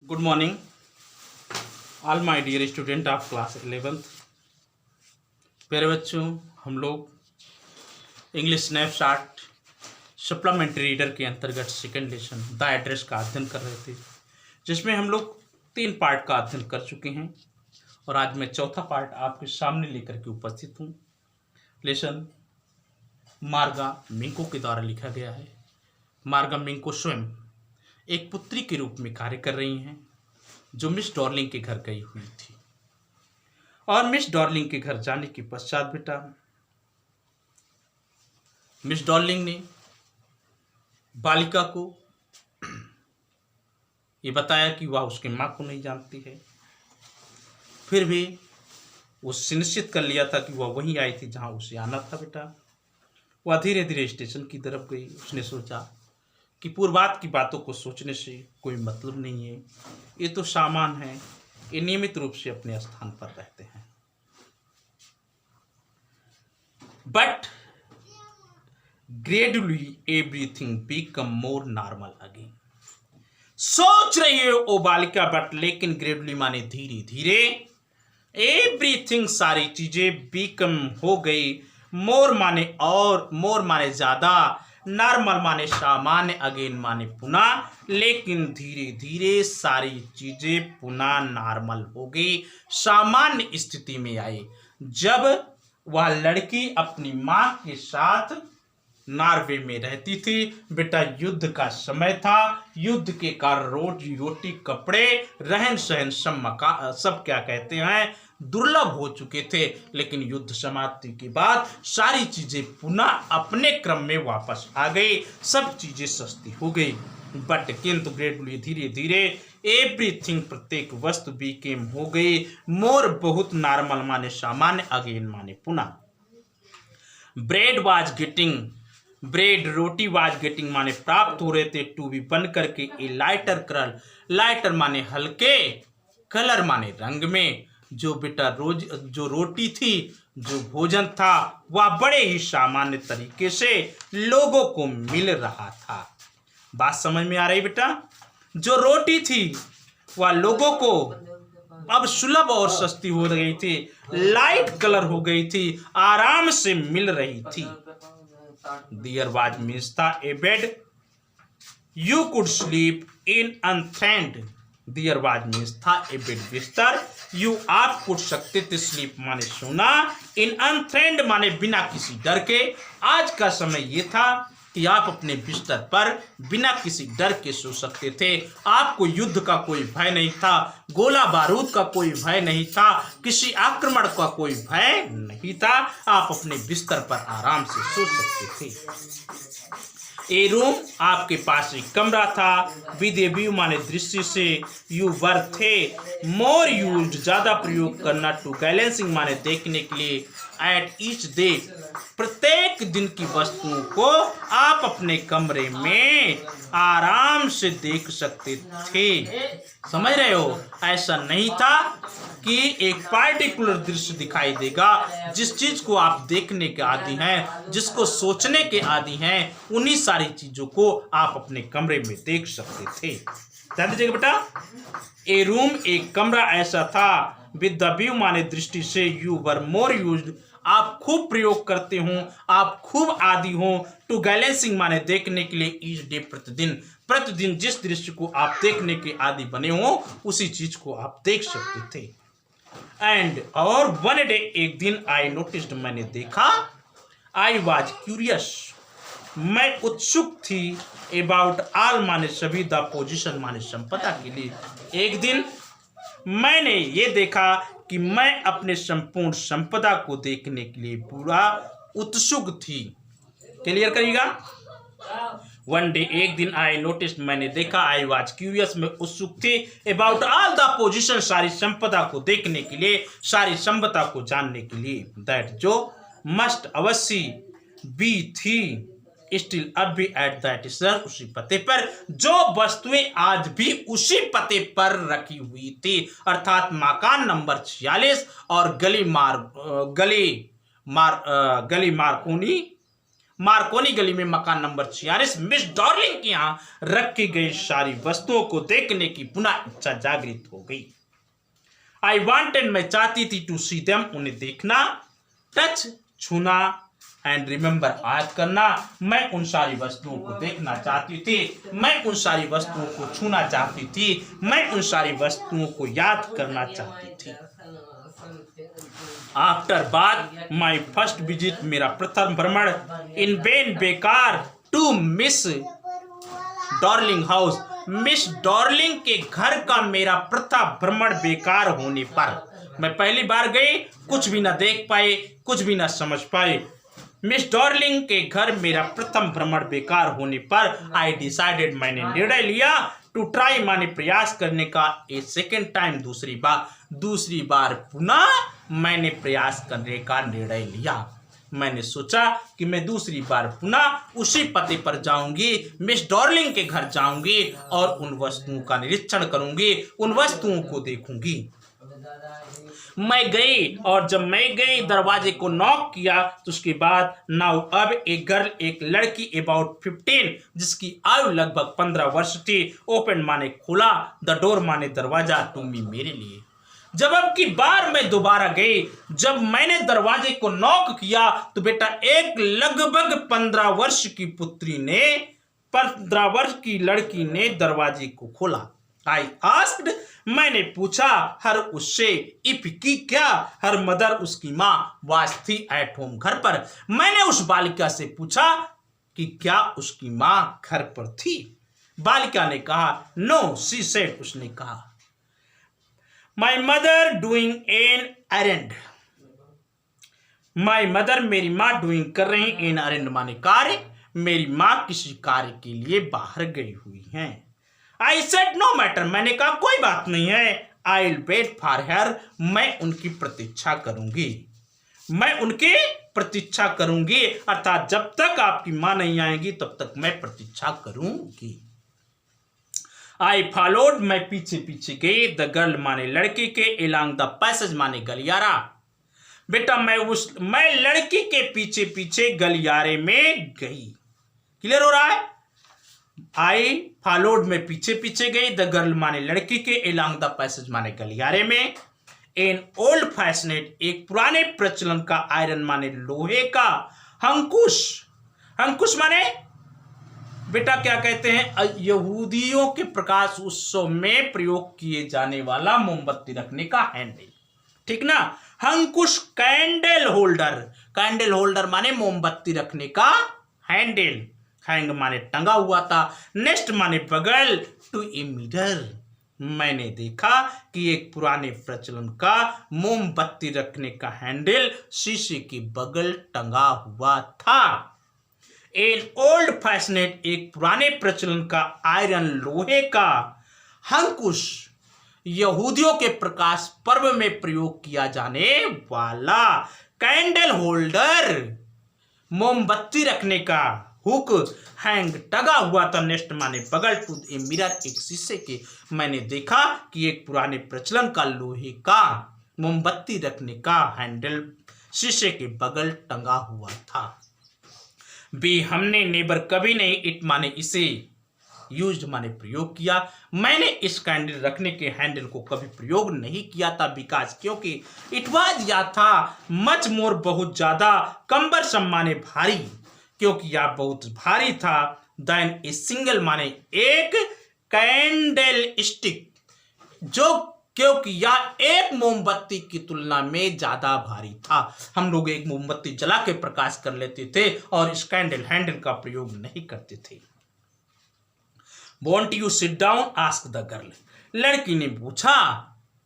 Good morning all my dear student of class 11th। प्यारे बच्चों, हम लोग इंग्लिश स्नैपशॉट सप्लीमेंट्री रीडर के अंतर्गत सेकेंड लेसन द एड्रेस का अध्ययन कर रहे थे, जिसमें हम लोग 3 पार्ट का अध्ययन कर चुके हैं और आज मैं चौथा पार्ट आपके सामने लेकर के उपस्थित हूँ। लेसन मार्गा मिंको के द्वारा लिखा गया है। मार्गा मिंको स्वयं एक पुत्री के रूप में कार्य कर रही हैं जो मिस डॉर्लिंग के घर गई हुई थी। और मिस डॉर्लिंग के घर जाने के पश्चात बेटा मिस डॉर्लिंग ने बालिका को ये बताया कि वह उसके माँ को नहीं जानती है। फिर भी वो सुनिश्चित कर लिया था कि वह वहीं आई थी जहाँ उसे आना था। बेटा वह धीरे धीरे स्टेशन की तरफ गई। उसने सोचा कि पूर्वात की बातों को सोचने से कोई मतलब नहीं है, ये तो सामान है, ये नियमित रूप से अपने स्थान पर रहते हैं। But gradually everything become more normal again. सोच रही है वो बालिका, बट लेकिन ग्रेजुअली माने धीरे धीरे, एवरीथिंग सारी चीजें बिकम हो गई, मोर माने और, मोर माने ज्यादा, नॉर्मल माने सामान्य, अगेन माने पुनः, लेकिन धीरे धीरे सारी चीजें पुनः नॉर्मल हो गई, सामान्य स्थिति में आई जब वह लड़की अपनी मां के साथ नॉर्वे में रहती थी। बेटा युद्ध का समय था, युद्ध के कारण रोजी रोटी, कपड़े, रहन सहन सब क्या कहते हैं दुर्लभ हो चुके थे। लेकिन युद्ध समाप्ति के बाद सारी चीजें पुनः अपने क्रम में वापस आ गई, सब चीजें सस्ती हो गई। बट किंतु ग्रेजुअली धीरे धीरे एवरीथिंग प्रत्येक वस्तु बीकेम हो गई मोर बहुत नॉर्मल माने सामान्य, अगेन माने पुनः। Bread was getting, bread roti was getting माने प्राप्त हो रहे थे, टू बी बन करके ए लाइटर कलर, लाइटर माने हल्के, कलर माने रंग में। जो बेटा रोज जो रोटी थी, जो भोजन था, वह बड़े ही सामान्य तरीके से लोगों को मिल रहा था। बात समझ में आ रही बेटा? जो रोटी थी वह लोगों को अब सुलभ और सस्ती हो गई थी, लाइट कलर हो गई थी, आराम से मिल रही थी। There was means था a bed you could sleep in unthreatened। There was means था a bed बिस्तर, you आप कुछ सकते थे, sleep माने सोना, in unthreatened माने बिना किसी डर के। आज का समय ये था कि आप अपने बिस्तर पर बिना किसी डर के सो सकते थे। आपको युद्ध का कोई भय नहीं था, गोला बारूद का कोई भय नहीं था, किसी आक्रमण का कोई भय नहीं था। आप अपने बिस्तर पर आराम से सो सकते थे। ए रूम आपके पास एक कमरा था, विद ए व्यू माने दृश्य से, यू वर थे, मोर यूज्ड ज्यादा प्रयोग करना, टू बैलेंसिंग माने देखने के लिए, एट ईच डे प्रत्येक दिन की वस्तुओं को आप अपने कमरे में आराम से देख सकते थे। समझ रहे हो? ऐसा नहीं था कि एक पार्टिकुलर दृश्य दिखाई देगा। जिस चीज को आप देखने के आदी हैं, जिसको सोचने के आदी हैं, उन्हीं सारी चीजों को आप अपने कमरे में देख सकते थे। ध्यान दीजिएगा बेटा, ए रूम एक कमरा ऐसा था, विद द व्यू माने दृष्टि से, यू वर मोर यूज्ड आप खूब प्रयोग करते हो, आप खूब आदि हो, टू गैलेंसिंग माने देखने के लिए, ईच डे प्रतिदिन, प्रतिदिन जिस दृश्य को आप देखने के आदि बने हो उसी चीज को आप देख सकते थे। एंड और वन डे एक दिन, आई नोटिस्ड मैंने देखा, आई वॉज क्यूरियस मैं उत्सुक थी, अबाउट ऑल माने सभी, द पोजिशन माने संपदा के लिए। एक दिन मैंने ये देखा कि मैं अपने संपूर्ण संपदा को देखने के लिए पूरा उत्सुक थी। क्लियर करिएगा? वन डे एक दिन, आई नोटिस मैंने देखा, आई वॉज क्यूरियस मैं उत्सुक थी, अबाउट ऑल द पोजिशन सारी संपदा को देखने के लिए, सारी संपदा को जानने के लिए, दैट जो मस्ट अवश्य बी थी स्टिल अब भी एट दैट सर उसी पते पर, जो वस्तुएं आज भी उसी पते पर रखी हुई थी, अर्थात मकान नंबर 46 और गली मार्कोनी मार्कोनी गली में मकान नंबर 46 मिस डार्लिंग के यहाँ रखी गई सारी वस्तुओं को देखने की पुनः इच्छा जागृत हो गई। आई वांटेड, मैं चाहती थी, टू सी देम, उन्हें देखना, टच, छूना, एंड रिमेंबर, याद करना। मैं उन सारी वस्तुओं को देखना चाहती थी, मैं उन सारी वस्तुओं को छूना चाहती थी, मैं उन सारी वस्तुओं को याद करना चाहती थी। आफ्टर बाद माई फर्स्ट विजिट, मेरा प्रथम भ्रमण, इन वेन, बेकार, to Miss Darling house, Miss Darling के घर का मेरा प्रथम भ्रमण बेकार होने पर, मैं पहली बार गई, कुछ भी ना देख पाए, कुछ भी ना समझ पाए। मिस डार्लिंग के घर मेरा प्रथम भ्रमण बेकार होने पर आई डिसाइडेड, मैंने निर्णय लिया, टू ट्राई, माने प्रयास करने का, ए सेकेंड टाइम, दूसरी बार पुनः मैंने प्रयास करने का निर्णय लिया। मैंने सोचा कि मैं दूसरी बार पुनः उसी पते पर जाऊंगी, मिस डार्लिंग के घर जाऊंगी और उन वस्तुओं का निरीक्षण करूंगी, उन वस्तुओं को देखूंगी। मैं गई और जब मैं गई दरवाजे को नॉक किया तो उसके बाद नाउ अब एक गर्ल, एक लड़की अबाउट 15 जिसकी आयु लगभग 15 वर्ष थी, ओपन माने खोला, द डोर माने दरवाजा, टू मी, मेरे लिए। जब अब की बार मैं दोबारा गई, जब मैंने दरवाजे को नॉक किया तो बेटा एक लगभग 15 वर्ष की पुत्री ने, 15 वर्ष की लड़की ने दरवाजे को खोला। आई आस्क्ड, मैंने पूछा, हर उससे, इफ की क्या, हर मदर, उसकी माँ, वाज थी एट होम, घर पर। मैंने उस बालिका से पूछा कि क्या उसकी माँ घर पर थी। बालिका ने कहा, नो, शी सेड, उसने कहा, my mother doing an errand, my mother, मेरी माँ, डूइंग कर रही, एन एरेंड माने कार्य, मेरी माँ किसी कार्य के लिए बाहर गई हुई हैं। आई सेड नो मैटर, मैंने कहा कोई बात नहीं है, I will wait for her, मैं उनकी प्रतीक्षा करूंगी, मैं उनकी प्रतीक्षा करूंगी, अर्थात जब तक आपकी माँ नहीं आएगी तब तक मैं प्रतीक्षा करूंगी। आई फॉलोड, मैं पीछे पीछे गई, द गर्ल माने लड़की के, एलॉन्ग द पैसेज माने गलियारा। बेटा मैं लड़की के पीछे पीछे गलियारे में गई। क्लियर हो रहा है? आई फॉलोड, में पीछे पीछे गई, द गर्ल माने लड़की के, एलॉन्ग द पैसेज माने गलियारे में, एन ओल्ड फैशनेट, एक पुराने प्रचलन का, आयरन माने लोहे का, अंकुश, अंकुश माने बेटा क्या कहते हैं, यहूदियों के प्रकाश उत्सव में प्रयोग किए जाने वाला मोमबत्ती रखने का हैंडल, ठीक ना। अंकुश कैंडल होल्डर, कैंडल होल्डर माने मोमबत्ती रखने का हैंडल, हैंग माने टंगा हुआ था, नेक्स्ट माने बगल, टू ए मिरर, मैंने देखा कि एक पुराने प्रचलन का मोमबत्ती रखने का हैंडल शीशे के बगल टंगा हुआ था। एन ओल्ड फैशनेट, एक पुराने प्रचलन का, आयरन लोहे का, अंकुश, यहूदियों के प्रकाश पर्व में प्रयोग किया जाने वाला, कैंडल होल्डर, मोमबत्ती रखने का, हुक, हैंग टंगा हुआ था, नेक्स्ट माने बगल, टू ए मिरर, एक शीशे के, मैंने देखा कि एक पुराने प्रचलन का लोहे का मोमबत्ती रखने का हैंडल शीशे के बगल टंगा हुआ था। बी, हमने नेबर, कभी नहीं, इट माने इसे, यूज्ड माने प्रयोग किया, मैंने इस कैंडल रखने के हैंडल को कभी प्रयोग नहीं किया था, बिकॉज, क्योंकि, इट वाज, या था, मच मोर, बहुत ज्यादा, कम्बरसम माने भारी, क्योंकि यह बहुत भारी था, देन ए सिंगल माने एक, कैंडल स्टिक, जो, क्योंकि यह एक मोमबत्ती की तुलना में ज्यादा भारी था। हम लोग एक मोमबत्ती जला के प्रकाश कर लेते थे और इस कैंडल हैंडल का प्रयोग नहीं करते थे। Want you sit down, ask the girl, लड़की ने पूछा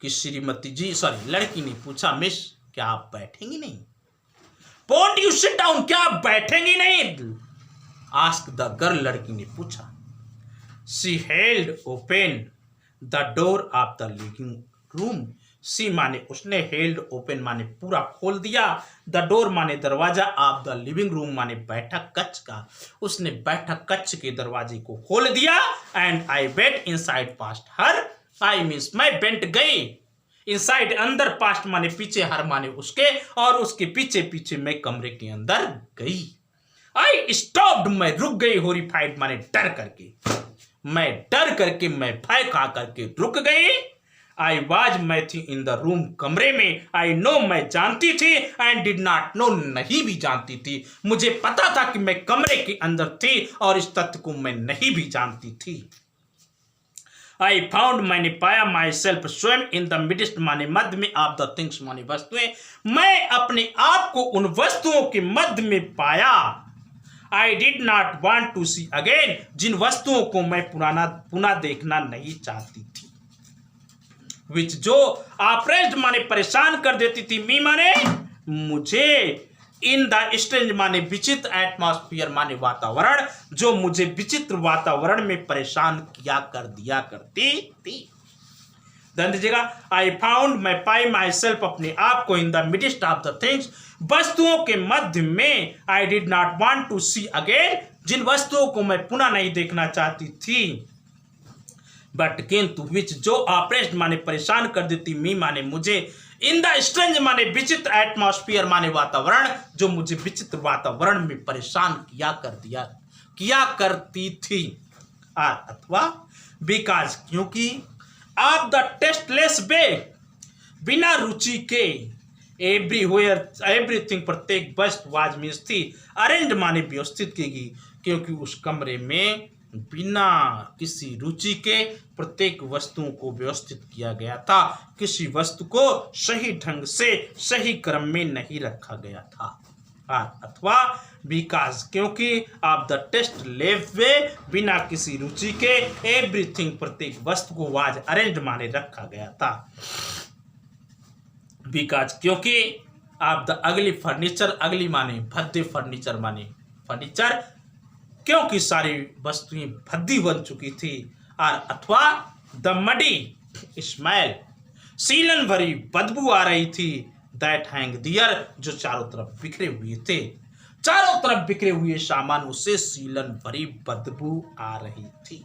कि श्रीमती जी, लड़की ने पूछा, मिस क्या आप बैठेंगी नहीं? वॉन्ट यू सिट डाउन, क्या आप बैठेंगी नहीं? आस्क द गर्ल, लड़की ने पूछा। She held open the door of the living room, she माने उसने, हेल्ड ओपन माने पूरा खोल दिया, द डोर माने दरवाजा, ऑफ द लिविंग रूम माने बैठक कक्ष का, उसने बैठक कक्ष के दरवाजे को खोल दिया, and I went inside past her, I means मैं बेंट गई, इनसाइड अंदर, पास्ट माने पीछे, हर माने उसके, और उसके पीछे पीछे मैं कमरे के अंदर गई। आई स्टॉप्ड, मैं रुक गई, हॉरिफाइड माने डर करके, मैं डर करके, मैं भय खा करके रुक गई। आई वाज, मैं थी इन द रूम, कमरे में। आई नो, मैं जानती थी। एंड डिड नॉट नो, नहीं भी जानती थी। मुझे पता था कि मैं कमरे के अंदर थी और इस तथ्य को मैं नहीं भी जानती थी। आई फाउंड, मैंने पाया, माई सेल्फ स्वयं इन द मिडिस्ट माने मध्य में, ऑफ द थिंग्स माने वस्तुएं, मैं अपने आप को उन वस्तुओं के मध्य में पाया। I did not want to see again, जिन वस्तुओं को मैं पुनः देखना नहीं चाहती थी। विच, जो, ऑप्रेस्ड माने परेशान कर देती थी, मी माने मुझे, इन द स्ट्रेंज माने विचित्र, एटमॉस्फियर माने वातावरण, जो मुझे विचित्र वातावरण में परेशान किया कर दिया करती थी। ध्यान दीजिएगा, आई फाउंड, मैं पाई, माई सेल्फ अपने आप को, in the midst of the things, वस्तुओं के मध्य में। I did not want to see again, जिन वस्तुओं को मैं पुनः नहीं देखना चाहती थी। बट किंतु, विच, जो ऑप्रेस्ड माने परेशान कर देती, मी माने मुझे, इन द स्ट्रेंज माने विचित्र, एटमॉस्फियर माने वातावरण, जो मुझे विचित्र वातावरण में परेशान किया करती थी। अथवा बिकॉज, क्योंकि, ऑफ द टेस्टलेस वे, बिना रुचि के, एवरीवेयर, एवरीथिंग, प्रत्येक वस्तु, वाज मीन्स थी, अरेंज माने व्यवस्थित की गई, क्योंकि उस कमरे में बिना किसी रुचि के प्रत्येक वस्तुओं को व्यवस्थित किया गया था, किसी वस्तु को सही ढंग से सही क्रम में नहीं रखा गया था। अथवा बिकॉज, क्योंकि, ऑफ द टेस्ट लेव वे, बिना किसी रुचि के, एवरीथिंग, प्रत्येक वस्तु को, वाज अरेंज माने रखा गया था। बिकॉज, क्योंकि, ऑफ द अगली फर्नीचर, अगली माने भद्दे, फर्नीचर माने फर्नीचर, क्योंकि सारी वस्तुएं भद्दी बन चुकी थी। और अथवा द मडी स्मेल, सीलन भरी बदबू आ रही थी, दैट हैंग दियर, जो चारों तरफ बिखरे हुए थे, चारों तरफ बिखरे हुए सामानों से सीलन भरी बदबू आ रही थी।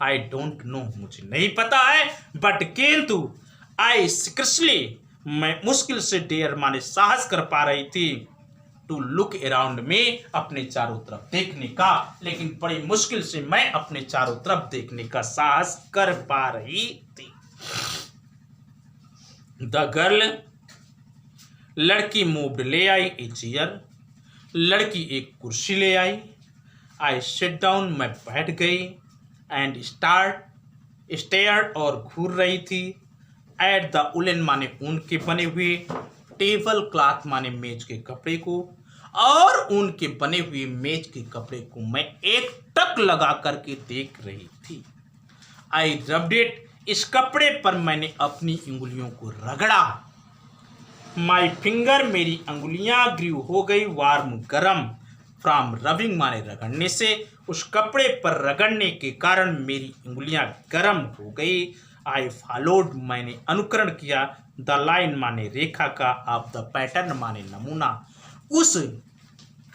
आई डोंट नो, मुझे नहीं पता है, बट किंतु, आई सिक्रेटली, मैं मुश्किल से डेयर माने साहस कर पा रही थी, टू लुक अराउंड में, अपने चारों तरफ देखने का, लेकिन बड़ी मुश्किल से मैं अपने चारों तरफ देखने का साहस कर पा रही थी। द गर्ल, लड़की मूव्ड, ले आई ए चेयर, लड़की एक कुर्सी ले आई। आई सिट डाउन, मैं बैठ गई। एंड स्टेयर्ड, और घूर रही थी। एट द उलन माने ऊन के बने हुए, टेबल क्लॉथ माने मेज के कपड़े को, और ऊन के बने हुए मेज के कपड़े को मैं एक टक लगा करके देख रही थी। आई रब्ड इट, इस कपड़े पर मैंने अपनी उंगलियों को रगड़ा। माई फिंगर, मेरी अंगुलियां, ग्रीव हो गई, वार्म, गरम, फ्रॉम रबिंग माने रगड़ने से, उस कपड़े पर रगड़ने के कारण मेरी उंगलियां गर्म हो गई। आई फॉलोड, मैंने अनुकरण किया, द लाइन माने रेखा का, ऑफ द पैटर्न माने नमूना, उस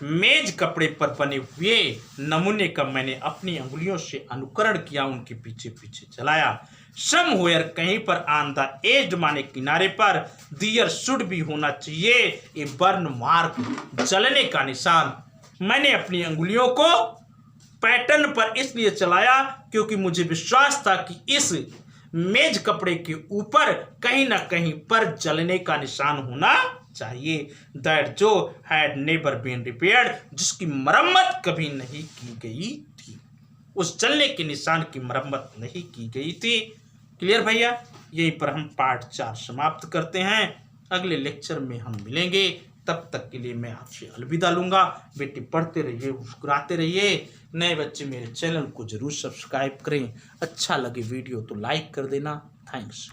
मेज कपड़े पर बने हुए नमूने का मैंने अपनी अंगुलियों से अनुकरण किया, उनके पीछे पीछे चलाया। समवेयर, कहीं पर, ऑन द एज माने किनारे पर, दियर शुड भी होना चाहिए, ए बर्न मार्क, जलने का निशान। मैंने अपनी अंगुलियों को पैटर्न पर इसलिए चलाया क्योंकि मुझे विश्वास था कि इस मेज कपड़े के ऊपर कहीं ना कहीं पर जलने का निशान होना चाहिए। दैट, जो हैड नेवर बीन रिपेयर्ड, जिसकी मरम्मत कभी नहीं की गई थी, उस जलने के निशान की मरम्मत नहीं की गई थी। क्लियर भैया? यहीं पर हम पार्ट 4 समाप्त करते हैं। अगले लेक्चर में हम मिलेंगे, तब तक के लिए मैं आपसे अलविदा लूंगा। बेटे पढ़ते रहिए, मुस्कुराते रहिए। नए बच्चे मेरे चैनल को जरूर सब्सक्राइब करें। अच्छा लगे वीडियो तो लाइक कर देना। थैंक्स।